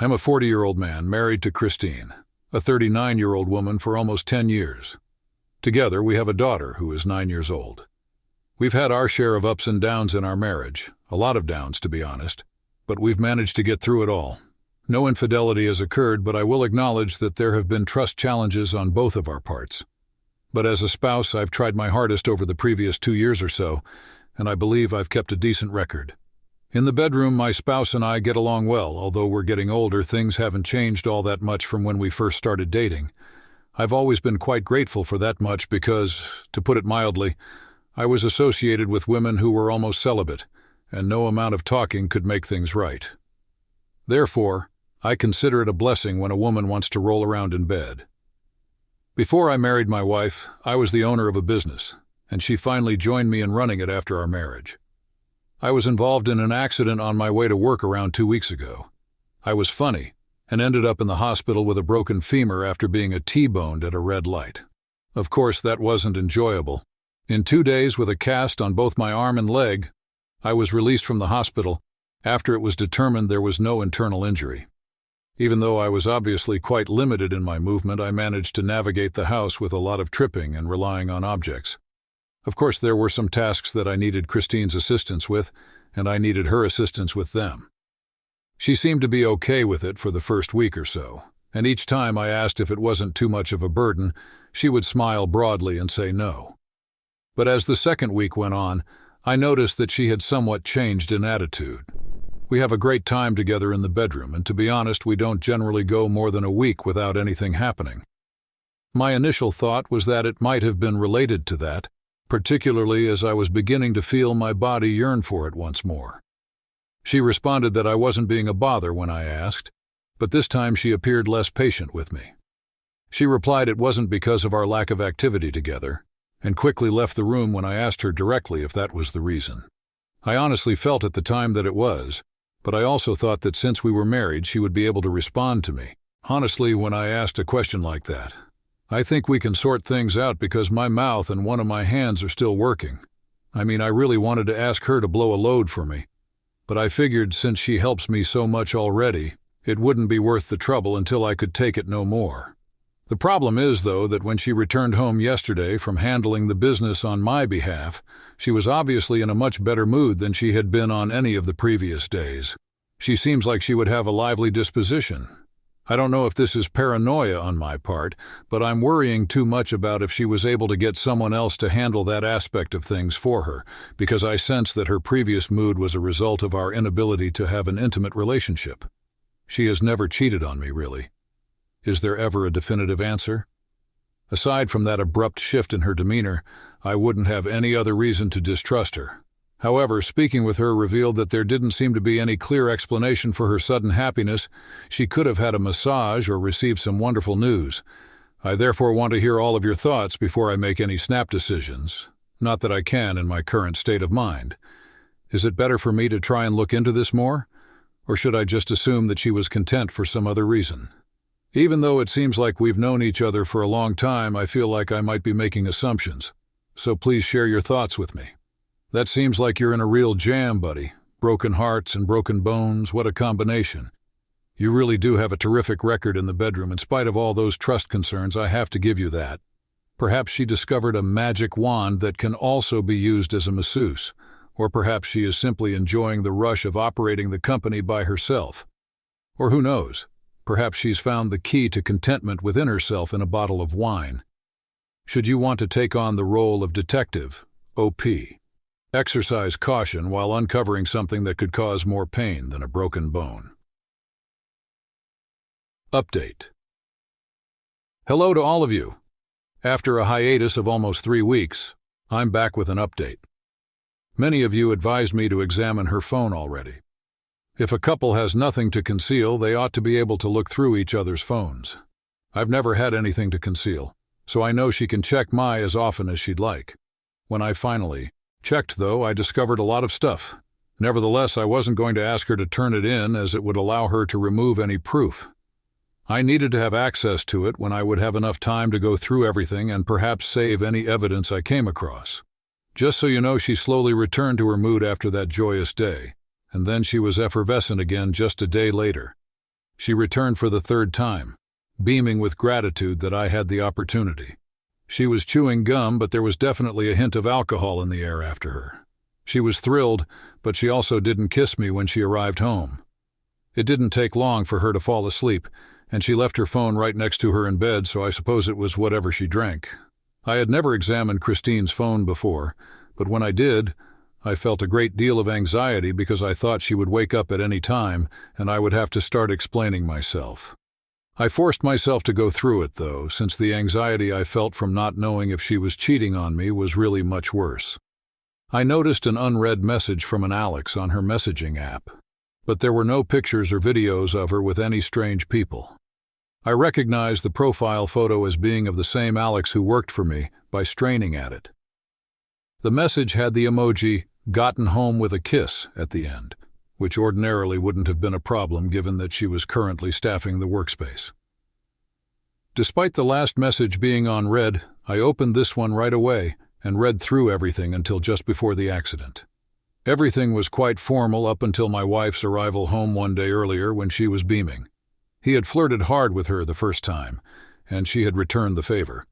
I'm a 40-year-old man married to Christine, a 39-year-old woman for almost 10 years. Together, we have a daughter who is 9 years old. We've had our share of ups and downs in our marriage, a lot of downs to be honest, but we've managed to get through it all. No infidelity has occurred, but I will acknowledge that there have been trust challenges on both of our parts. But as a spouse, I've tried my hardest over the previous 2 years or so, and I believe I've kept a decent record. In the bedroom, my spouse and I get along well. Although we're getting older, things haven't changed all that much from when we first started dating. I've always been quite grateful for that much because, to put it mildly, I was associated with women who were almost celibate, and no amount of talking could make things right. Therefore, I consider it a blessing when a woman wants to roll around in bed. Before I married my wife, I was the owner of a business, and she finally joined me in running it after our marriage. I was involved in an accident on my way to work around 2 weeks ago. I was funny, and ended up in the hospital with a broken femur after being T-boned at a red light. Of course, that wasn't enjoyable. In 2 days, with a cast on both my arm and leg, I was released from the hospital after it was determined there was no internal injury. Even though I was obviously quite limited in my movement, I managed to navigate the house with a lot of tripping and relying on objects. Of course, there were some tasks that I needed Christine's assistance with, and I needed her assistance with them. She seemed to be okay with it for the first week or so, and each time I asked if it wasn't too much of a burden, she would smile broadly and say no. But as the second week went on, I noticed that she had somewhat changed in attitude. We have a great time together in the bedroom, and to be honest, we don't generally go more than a week without anything happening. My initial thought was that it might have been related to that, particularly as I was beginning to feel my body yearn for it once more. She responded that I wasn't being a bother when I asked, but this time she appeared less patient with me. She replied it wasn't because of our lack of activity together, and quickly left the room when I asked her directly if that was the reason. I honestly felt at the time that it was, but I also thought that since we were married, she would be able to respond to me. Honestly, when I asked a question like that, I think we can sort things out because my mouth and one of my hands are still working. I really wanted to ask her to blow a load for me, but I figured since she helps me so much already, it wouldn't be worth the trouble until I could take it no more. The problem is, though, that when she returned home yesterday from handling the business on my behalf, she was obviously in a much better mood than she had been on any of the previous days. She seems like she would have a lively disposition. I don't know if this is paranoia on my part, but I'm worrying too much about if she was able to get someone else to handle that aspect of things for her, because I sense that her previous mood was a result of our inability to have an intimate relationship. She has never cheated on me, really. Is there ever a definitive answer? Aside from that abrupt shift in her demeanor, I wouldn't have any other reason to distrust her. However, speaking with her revealed that there didn't seem to be any clear explanation for her sudden happiness. She could have had a massage or received some wonderful news. I therefore want to hear all of your thoughts before I make any snap decisions. Not that I can in my current state of mind. Is it better for me to try and look into this more? Or should I just assume that she was content for some other reason? Even though it seems like we've known each other for a long time, I feel like I might be making assumptions. So please share your thoughts with me. That seems like you're in a real jam, buddy. Broken hearts and broken bones, what a combination. You really do have a terrific record in the bedroom in spite of all those trust concerns. I have to give you that. Perhaps she discovered a magic wand that can also be used as a masseuse, or perhaps she is simply enjoying the rush of operating the company by herself. Or who knows? Perhaps she's found the key to contentment within herself in a bottle of wine. Should you want to take on the role of detective, OP, exercise caution while uncovering something that could cause more pain than a broken bone. Update. Hello to all of you. After a hiatus of almost 3 weeks, I'm back with an update. Many of you advised me to examine her phone already. If a couple has nothing to conceal, they ought to be able to look through each other's phones. I've never had anything to conceal, so I know she can check my as often as she'd like. When I finally checked, though, I discovered a lot of stuff. Nevertheless, I wasn't going to ask her to turn it in, as it would allow her to remove any proof. I needed to have access to it when I would have enough time to go through everything and perhaps save any evidence I came across. Just so you know, she slowly returned to her mood after that joyous day, and then she was effervescent again just a day later. She returned for the third time, beaming with gratitude that I had the opportunity. She was chewing gum, but there was definitely a hint of alcohol in the air after her. She was thrilled, but she also didn't kiss me when she arrived home. It didn't take long for her to fall asleep, and she left her phone right next to her in bed, so I suppose it was whatever she drank. I had never examined Christine's phone before, but when I did, I felt a great deal of anxiety because I thought she would wake up at any time and I would have to start explaining myself. I forced myself to go through it, though, since the anxiety I felt from not knowing if she was cheating on me was really much worse. I noticed an unread message from an Alex on her messaging app, but there were no pictures or videos of her with any strange people. I recognized the profile photo as being of the same Alex who worked for me by straining at it. The message had the emoji, "gotten home with a kiss," at the end, which ordinarily wouldn't have been a problem given that she was currently staffing the workspace. Despite the last message being on read, I opened this one right away and read through everything until just before the accident. Everything was quite formal up until my wife's arrival home one day earlier when she was beaming. He had flirted hard with her the first time, and she had returned the favor.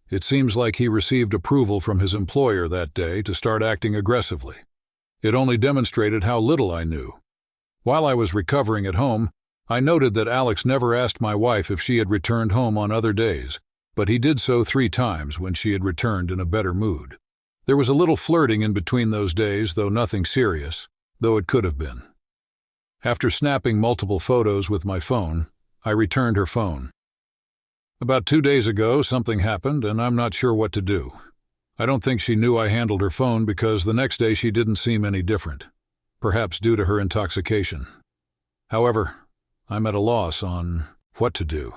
It seems like he received approval from his employer that day to start acting aggressively. It only demonstrated how little I knew. While I was recovering at home, I noted that Alex never asked my wife if she had returned home on other days, but he did so 3 times when she had returned in a better mood. There was a little flirting in between those days, though nothing serious, though it could have been. After snapping multiple photos with my phone, I returned her phone. About 2 days ago, something happened, and I'm not sure what to do. I don't think she knew I handled her phone because the next day she didn't seem any different, perhaps due to her intoxication. However, I'm at a loss on what to do.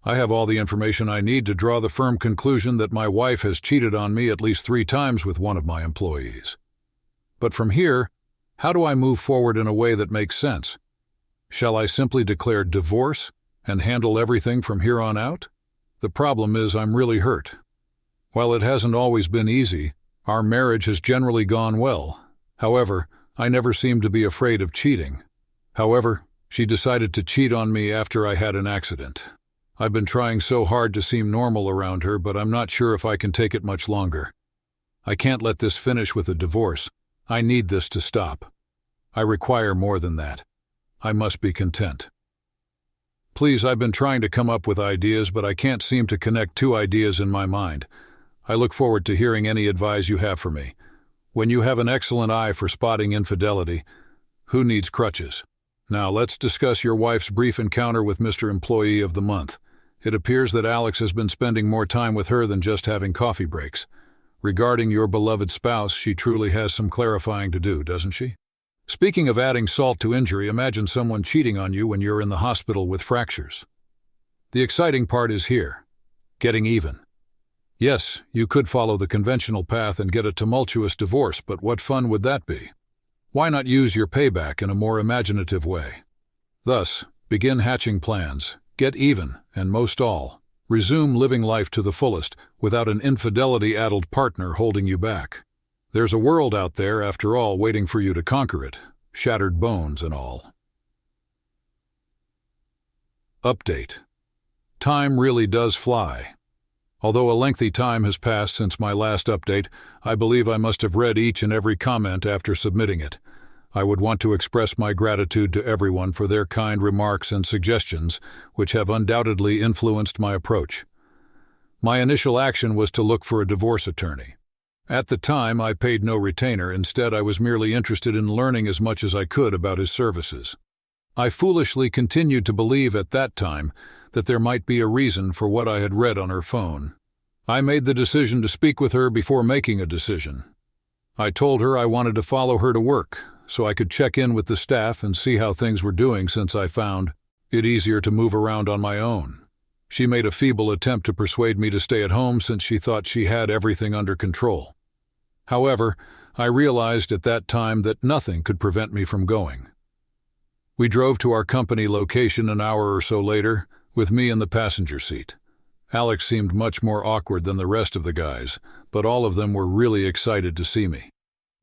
I have all the information I need to draw the firm conclusion that my wife has cheated on me at least 3 times with one of my employees. But from here, how do I move forward in a way that makes sense? Shall I simply declare divorce and handle everything from here on out? The problem is I'm really hurt. While it hasn't always been easy, our marriage has generally gone well. However, I never seemed to be afraid of cheating. However, she decided to cheat on me after I had an accident. I've been trying so hard to seem normal around her, but I'm not sure if I can take it much longer. I can't let this finish with a divorce. I need this to stop. I require more than that. I must be content. Please, I've been trying to come up with ideas, but I can't seem to connect 2 ideas in my mind. I look forward to hearing any advice you have for me. When you have an excellent eye for spotting infidelity, who needs crutches? Now let's discuss your wife's brief encounter with Mr. Employee of the Month. It appears that Alex has been spending more time with her than just having coffee breaks. Regarding your beloved spouse, she truly has some clarifying to do, doesn't she? Speaking of adding salt to injury, imagine someone cheating on you when you're in the hospital with fractures. The exciting part is here, getting even. Yes, you could follow the conventional path and get a tumultuous divorce, but what fun would that be? Why not use your payback in a more imaginative way? Thus, begin hatching plans, get even, and most all, resume living life to the fullest without an infidelity-addled partner holding you back. There's a world out there, after all, waiting for you to conquer it, shattered bones and all. Update. Time really does fly. Although a lengthy time has passed since my last update, I believe I must have read each and every comment after submitting it. I would want to express my gratitude to everyone for their kind remarks and suggestions, which have undoubtedly influenced my approach. My initial action was to look for a divorce attorney. At the time, I paid no retainer. Instead, I was merely interested in learning as much as I could about his services. I foolishly continued to believe at that time that there might be a reason for what I had read on her phone. I made the decision to speak with her before making a decision. I told her I wanted to follow her to work, so I could check in with the staff and see how things were doing since I found it easier to move around on my own. She made a feeble attempt to persuade me to stay at home since she thought she had everything under control. However, I realized at that time that nothing could prevent me from going. We drove to our company location an hour or so later, with me in the passenger seat. Alex seemed much more awkward than the rest of the guys, but all of them were really excited to see me.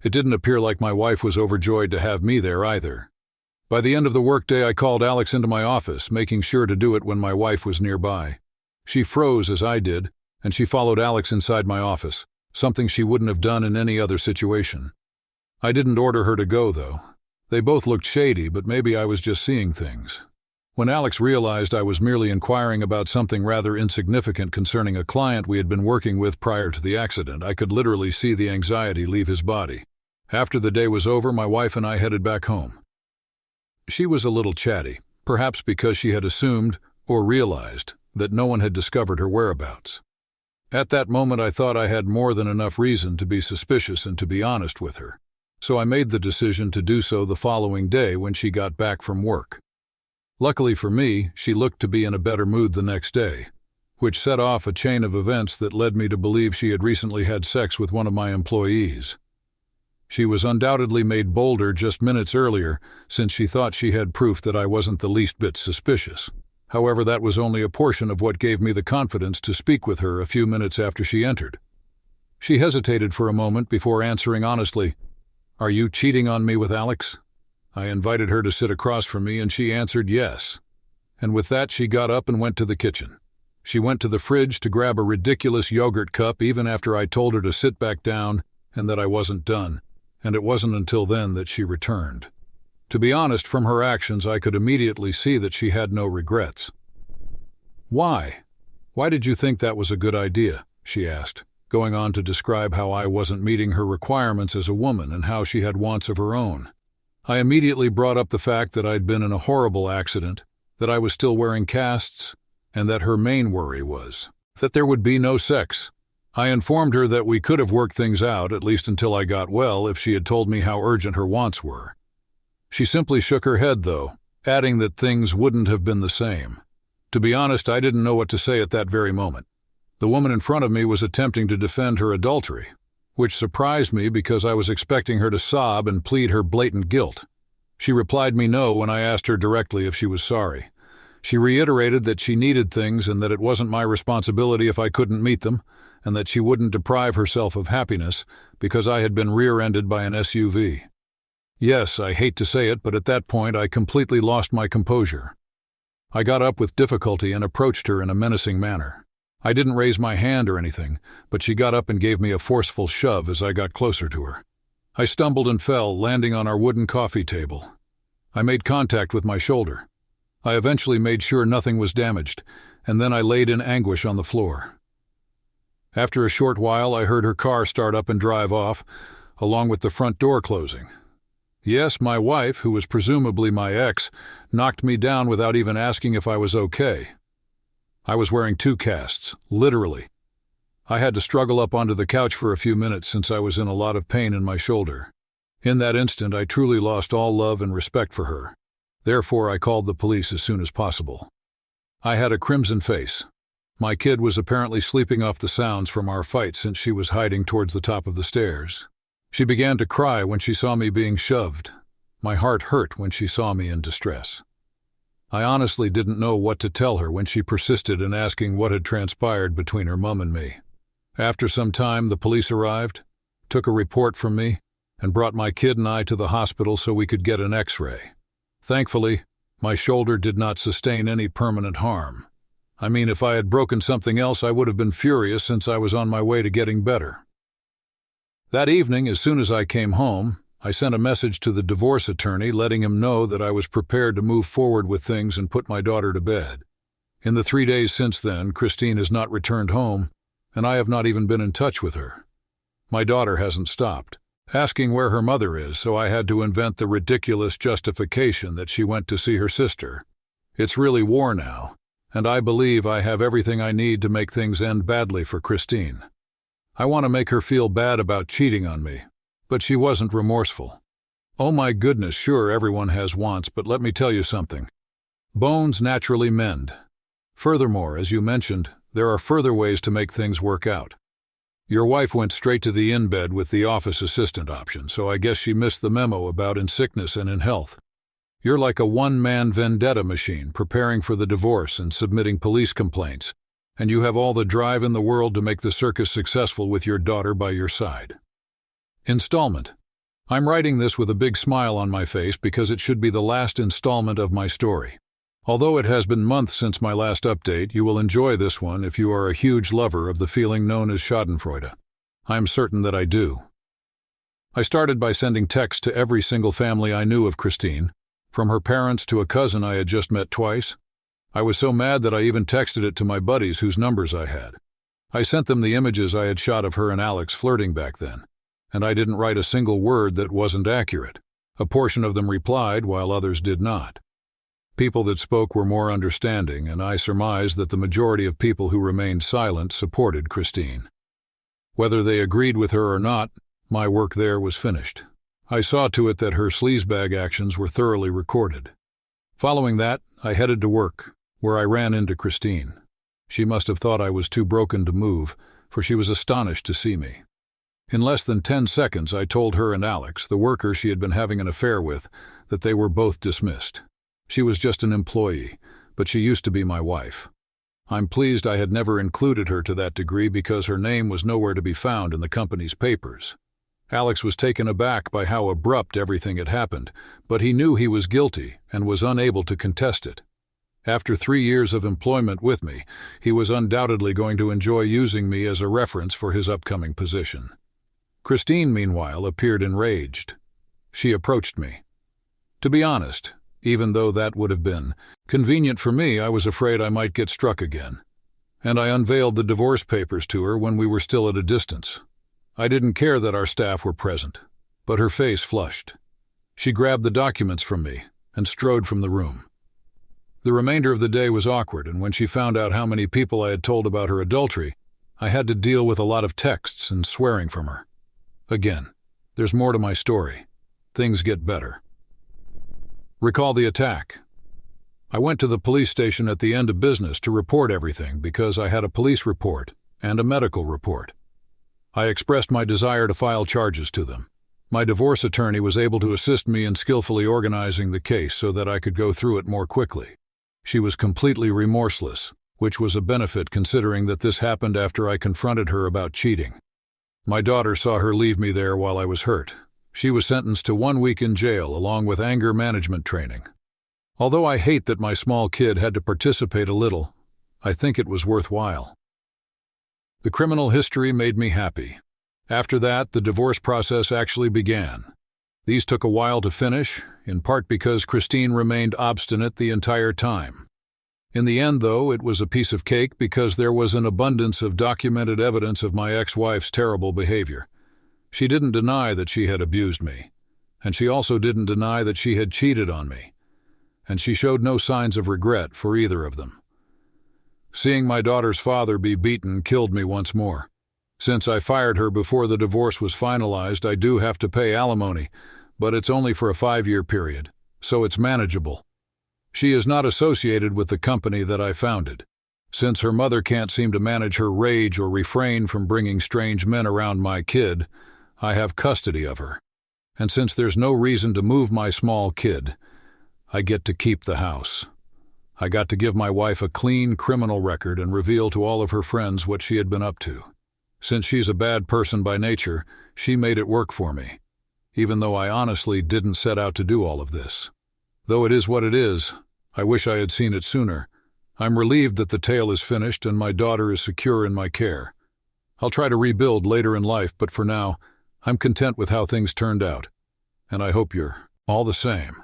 It didn't appear like my wife was overjoyed to have me there either. By the end of the workday, I called Alex into my office, making sure to do it when my wife was nearby. She froze as I did, and she followed Alex inside my office, something she wouldn't have done in any other situation. I didn't order her to go, though. They both looked shady, but maybe I was just seeing things. When Alex realized I was merely inquiring about something rather insignificant concerning a client we had been working with prior to the accident, I could literally see the anxiety leave his body. After the day was over, my wife and I headed back home. She was a little chatty, perhaps because she had assumed, or realized, that no one had discovered her whereabouts. At that moment, I thought I had more than enough reason to be suspicious and to be honest with her, so I made the decision to do so the following day when she got back from work. Luckily for me, she looked to be in a better mood the next day, which set off a chain of events that led me to believe she had recently had sex with one of my employees. She was undoubtedly made bolder just minutes earlier, since she thought she had proof that I wasn't the least bit suspicious. However, that was only a portion of what gave me the confidence to speak with her a few minutes after she entered. She hesitated for a moment before answering honestly, "Are you cheating on me with Alex?" I invited her to sit across from me, and she answered yes. And with that, she got up and went to the kitchen. She went to the fridge to grab a ridiculous yogurt cup even after I told her to sit back down and that I wasn't done, and it wasn't until then that she returned. To be honest, from her actions, I could immediately see that she had no regrets. "Why? Why did you think that was a good idea?" she asked, going on to describe how I wasn't meeting her requirements as a woman and how she had wants of her own. I immediately brought up the fact that I'd been in a horrible accident, that I was still wearing casts, and that her main worry was that there would be no sex. I informed her that we could have worked things out, at least until I got well, if she had told me how urgent her wants were. She simply shook her head, though, adding that things wouldn't have been the same. To be honest, I didn't know what to say at that very moment. The woman in front of me was attempting to defend her adultery, which surprised me because I was expecting her to sob and plead her blatant guilt. She replied me no when I asked her directly if she was sorry. She reiterated that she needed things and that it wasn't my responsibility if I couldn't meet them, and that she wouldn't deprive herself of happiness because I had been rear-ended by an SUV. Yes, I hate to say it, but at that point I completely lost my composure. I got up with difficulty and approached her in a menacing manner. I didn't raise my hand or anything, but she got up and gave me a forceful shove as I got closer to her. I stumbled and fell, landing on our wooden coffee table. I made contact with my shoulder. I eventually made sure nothing was damaged, and then I laid in anguish on the floor. After a short while, I heard her car start up and drive off, along with the front door closing. Yes, my wife, who was presumably my ex, knocked me down without even asking if I was okay. I was wearing 2 casts, literally. I had to struggle up onto the couch for a few minutes since I was in a lot of pain in my shoulder. In that instant, I truly lost all love and respect for her. Therefore, I called the police as soon as possible. I had a crimson face. My kid was apparently sleeping off the sounds from our fight since she was hiding towards the top of the stairs. She began to cry when she saw me being shoved. My heart hurt when she saw me in distress. I honestly didn't know what to tell her when she persisted in asking what had transpired between her mom and me. After some time, the police arrived, took a report from me, and brought my kid and I to the hospital so we could get an X-ray. Thankfully, my shoulder did not sustain any permanent harm. I mean, if I had broken something else, I would have been furious since I was on my way to getting better. That evening, as soon as I came home, I sent a message to the divorce attorney letting him know that I was prepared to move forward with things and put my daughter to bed. In the 3 days since then, Christine has not returned home, and I have not even been in touch with her. My daughter hasn't stopped asking where her mother is, so I had to invent the ridiculous justification that she went to see her sister. It's really war now, and I believe I have everything I need to make things end badly for Christine. I want to make her feel bad about cheating on me, but she wasn't remorseful. Oh my goodness, sure, everyone has wants, but let me tell you something. Bones naturally mend. Furthermore, as you mentioned, there are further ways to make things work out. Your wife went straight to the in-bed with the office assistant option, so I guess she missed the memo about in sickness and in health. You're like a one-man vendetta machine, preparing for the divorce and submitting police complaints, and you have all the drive in the world to make the circus successful with your daughter by your side. Installment. I'm writing this with a big smile on my face because it should be the last installment of my story. Although it has been months since my last update, you will enjoy this one if you are a huge lover of the feeling known as schadenfreude. I am certain that I do. I started by sending texts to every single family I knew of Christine, from her parents to a cousin I had just met twice. I was so mad that I even texted it to my buddies whose numbers I had. I sent them the images I had shot of her and Alex flirting back then, and I didn't write a single word that wasn't accurate. A portion of them replied, while others did not. People that spoke were more understanding, and I surmised that the majority of people who remained silent supported Christine. Whether they agreed with her or not, my work there was finished. I saw to it that her sleazebag actions were thoroughly recorded. Following that, I headed to work, where I ran into Christine. She must have thought I was too broken to move, for she was astonished to see me. In less than 10 seconds, I told her and Alex, the worker she had been having an affair with, that they were both dismissed. She was just an employee, but she used to be my wife. I'm pleased I had never included her to that degree because her name was nowhere to be found in the company's papers. Alex was taken aback by how abrupt everything had happened, but he knew he was guilty and was unable to contest it. After 3 years of employment with me, he was undoubtedly going to enjoy using me as a reference for his upcoming position. Christine, meanwhile, appeared enraged. She approached me. To be honest, even though that would have been convenient for me, I was afraid I might get struck again. And I unveiled the divorce papers to her when we were still at a distance. I didn't care that our staff were present, but her face flushed. She grabbed the documents from me and strode from the room. The remainder of the day was awkward, and when she found out how many people I had told about her adultery, I had to deal with a lot of texts and swearing from her. Again, there's more to my story. Things get better. Recall the attack. I went to the police station at the end of business to report everything because I had a police report and a medical report. I expressed my desire to file charges to them. My divorce attorney was able to assist me in skillfully organizing the case so that I could go through it more quickly. She was completely remorseless, which was a benefit considering that this happened after I confronted her about cheating. My daughter saw her leave me there while I was hurt. She was sentenced to 1 week in jail along with anger management training. Although I hate that my small kid had to participate a little, I think it was worthwhile. The criminal history made me happy. After that, the divorce process actually began. These took a while to finish, in part because Christine remained obstinate the entire time. In the end, though, it was a piece of cake because there was an abundance of documented evidence of my ex-wife's terrible behavior. She didn't deny that she had abused me, and she also didn't deny that she had cheated on me, and she showed no signs of regret for either of them. Seeing my daughter's father be beaten killed me once more. Since I fired her before the divorce was finalized, I do have to pay alimony, but it's only for a 5-year period, so it's manageable. She is not associated with the company that I founded. Since her mother can't seem to manage her rage or refrain from bringing strange men around my kid, I have custody of her. And since there's no reason to move my small kid, I get to keep the house. I got to give my wife a clean criminal record and reveal to all of her friends what she had been up to. Since she's a bad person by nature, she made it work for me, even though I honestly didn't set out to do all of this. Though it is what it is, I wish I had seen it sooner. I'm relieved that the tale is finished and my daughter is secure in my care. I'll try to rebuild later in life, but for now, I'm content with how things turned out. And I hope you're all the same.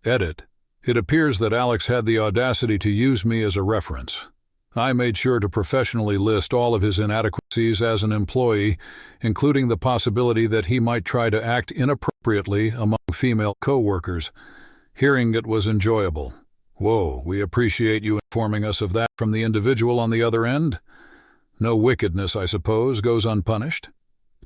Edit. It appears that Alex had the audacity to use me as a reference. I made sure to professionally list all of his inadequacies as an employee, including the possibility that he might try to act inappropriately among female co-workers. Hearing it was enjoyable. Whoa, we appreciate you informing us of that from the individual on the other end. No wickedness, I suppose, goes unpunished.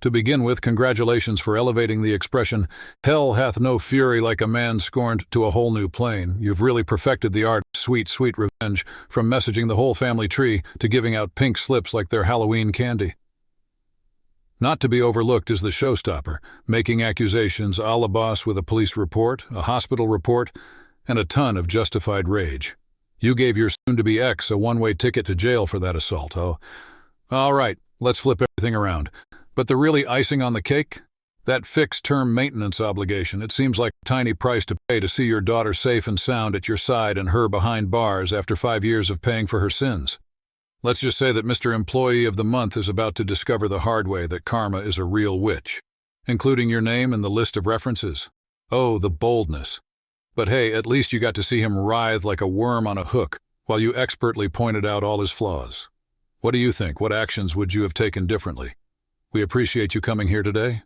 To begin with, congratulations for elevating the expression, "Hell hath no fury like a man scorned," to a whole new plane. You've really perfected the art of sweet, sweet revenge, from messaging the whole family tree to giving out pink slips like they're Halloween candy. Not to be overlooked is the showstopper, making accusations a la boss with a police report, a hospital report, and a ton of justified rage. You gave your soon-to-be ex a one-way ticket to jail for that assault. Oh, all right, let's flip everything around. But the really icing on the cake? That fixed-term maintenance obligation, it seems like a tiny price to pay to see your daughter safe and sound at your side and her behind bars after 5 years of paying for her sins. Let's just say that Mr. Employee of the Month is about to discover the hard way that karma is a real witch, including your name in the list of references. Oh, the boldness. But hey, at least you got to see him writhe like a worm on a hook while you expertly pointed out all his flaws. What do you think? What actions would you have taken differently? We appreciate you coming here today.